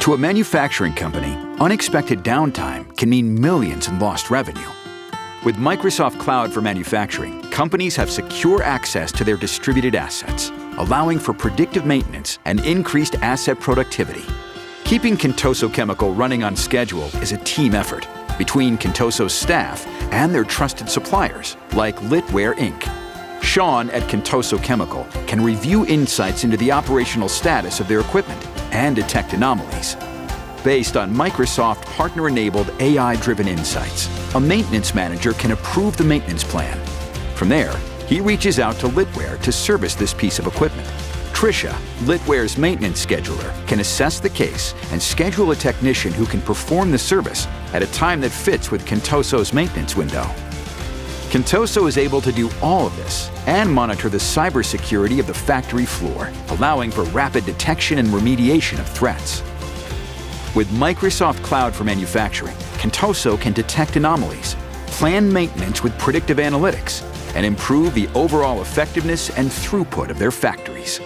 To a manufacturing company, unexpected downtime can mean millions in lost revenue. With Microsoft Cloud for Manufacturing, companies have secure access to their distributed assets, allowing for predictive maintenance and increased asset productivity. Keeping Contoso Chemical running on schedule is a team effort between Contoso's staff and their trusted suppliers, like Litware Inc. Sean at Contoso Chemical can review insights into the operational status of their equipment and detect anomalies. Based on Microsoft partner-enabled AI-driven insights, a maintenance manager can approve the maintenance plan. From there, he reaches out to Litware to service this piece of equipment. Tricia, Litware's maintenance scheduler, can assess the case and schedule a technician who can perform the service at a time that fits with Contoso's maintenance window. Contoso is able to do all of this and monitor the cybersecurity of the factory floor, allowing for rapid detection and remediation of threats. With Microsoft Cloud for Manufacturing, Contoso can detect anomalies, plan maintenance with predictive analytics, and improve the overall effectiveness and throughput of their factories.